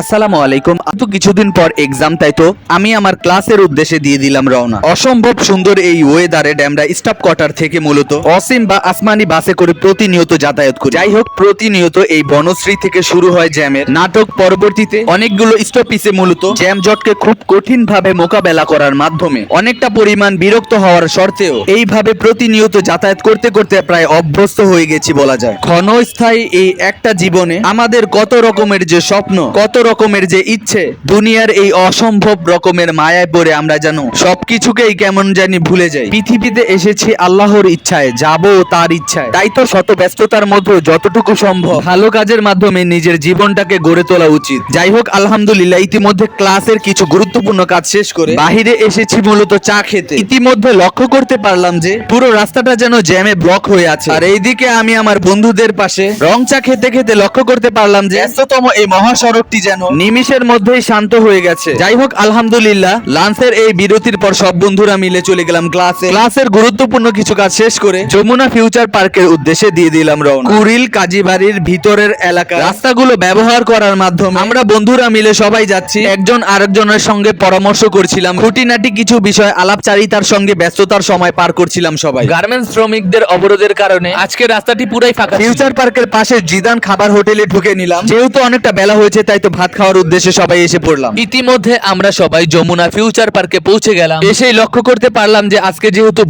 আসসালামু আলাইকুম। তো কিছুদিন পর এক্সাম, তাই তো আমি আমার ক্লাসের উদ্দেশ্যে দিয়ে দিলাম রওনা। অসম্ভব সুন্দর এই ওয়েদারে ড্যামরা স্টাফ কোয়ার্টার থেকে মূলত অসীম বা আসমানি বাসে করে প্রতিনিয়ত যাতায়াত করি। যাই হোক, প্রতিনিয়ত এই বনশ্রী থেকে শুরু হয় জ্যামের নাটক। পরবর্তীতে অনেকগুলো স্টপিসে মূলত জ্যাম জটকে খুব কঠিন ভাবে মোকাবেলা করার মাধ্যমে অনেকটা পরিমাণ বিরক্ত হওয়ার সত্ত্বেও এইভাবে প্রতিনিয়ত যাতায়াত করতে করতে প্রায় অভ্যস্ত হয়ে গেছি বলা যায়। ক্ষণস্থায়ী এই একটা জীবনে আমাদের কত রকমের যে স্বপ্ন, কত রকমের যে ইচ্ছে, দুনিয়ার এই অসম্ভব রকমের মায়ায় পড়ে আমরা যেন সবকিছুকেই কেমন জানি ভুলে যাই। পৃথিবীতে এসেছি আল্লাহর ইচ্ছায়, যাবো তার ইচ্ছায়। তাই তো শত ব্যস্ততার মধ্যে যতটুকু সম্ভব ভালো কাজের মাধ্যমে নিজের জীবনটাকে গড়ে তোলা উচিত। যাই হোক, আলহামদুলিল্লাহ ইতিমধ্যে ক্লাসের কিছু গুরুত্বপূর্ণ কাজ শেষ করে বাহিরে এসেছি মূলত চা খেতে। ইতিমধ্যে লক্ষ্য করতে পারলাম যে পুরো রাস্তাটা যেন জ্যামে ব্লক হয়ে আছে। আর এইদিকে আমি আমার বন্ধুদের পাশে রং চা খেতে খেতে লক্ষ্য করতে পারলাম যে ব্যস্ততম এই মহাসড়কটি যেন নিমিষের মধ্যেই শান্ত হয়ে গেছে। যাই হোক, আলহামদুলিল্লাহ লাঞ্চের এই বিরতির পর সব বন্ধুরা মিলে চলে গেলাম ক্লাসের গুরুত্বপূর্ণ কিছু কাজ শেষ করে যমুনা ফিউচার পার্কের উদ্দেশ্যে দিয়ে দিলাম রওনা। কুড়িল কাজীবাড়ির ভিতরের এলাকা রাস্তাগুলো ব্যবহার করার মাধ্যমে আমরা বন্ধুরা মিলে সবাই যাচ্ছি। একজন আরেকজনের সঙ্গে পরামর্শ করছিলাম, খুঁটিনাটি কিছু বিষয় আলাপচারিতার সঙ্গে ব্যস্ততার সময় পার করছিলাম সবাই। গার্মেন্টস শ্রমিকদের অবরোধের কারণে আজকে রাস্তাটি পুরাই ফাঁকা। ফিউচার পার্কের পাশে জিদান খাবার হোটেলে ঢুকে নিলাম। যেহেতু অনেকটা বেলা হয়েছে, তাই তো ভাত খাওয়ার উদ্দেশ্যে সবাই এসে পড়লাম। ইতিমধ্যে আমরা সবাই যমুনা ফিউচার পার্কে পৌঁছে গেলাম। এসেই লক্ষ্য করতে পারলাম যে আজকে যেহেতু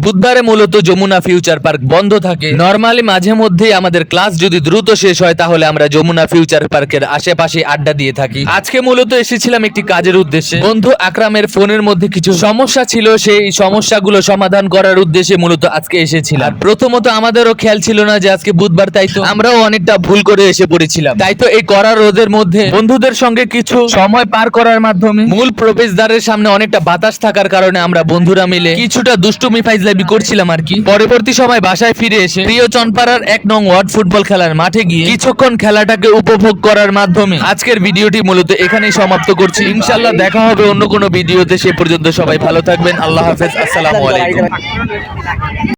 বুধবারে মূলত যমুনা ফিউচার পার্ক বন্ধ থাকে। নরমালি মাঝে মধ্যেই আমাদের ক্লাস যদি দ্রুত শেষ হয় তাহলে আমরা যমুনা ফিউচার পার্কের আশেপাশে আড্ডা দিয়ে থাকি। আজকে মূলত এসেছিলাম একটি কাজের উদ্দেশ্যে। বন্ধু আকরামের ফোনের মধ্যে কিছু সমস্যা ছিল, সেই সমস্যাগুলো সমাধান করার উদ্দেশ্যে মূলত আজকে এসেছিলাম। প্রথমত আমাদেরও খেয়াল ছিল না যে আজকে বুধবার, তাই তো আমরাও অনেকটা ভুল করে এসে পড়েছিলাম। তাই তো এই কড়া রোদের মধ্যে বন্ধুদের সঙ্গে কিছু সময় পার করার মাধ্যমে মূল প্রবেশদ্বারের সামনে অনেকটা বাতাস থাকার কারণে আমরা বন্ধুরা মিলে কিছুটা দুষ্টুমি ফাইজলামি করছিলাম আর কি। পরবর্তী সময় বাসায় ফিরে এসে প্রিয় চনপাড়ার 1 নং ওয়ার্ড ফুটবল খেলার মাঠে গিয়ে কিছুক্ষণ খেলাটাকে উপভোগ করার মাধ্যমে আজকের ভিডিওটি মূলত এখানেই সমাপ্ত করছি। ইনশাআল্লাহ দেখা হবে অন্য কোনো ভিডিওতে। সে পর্যন্ত সবাই ভালো থাকবেন। আল্লাহ হাফেজ। আসসালামু আলাইকুম।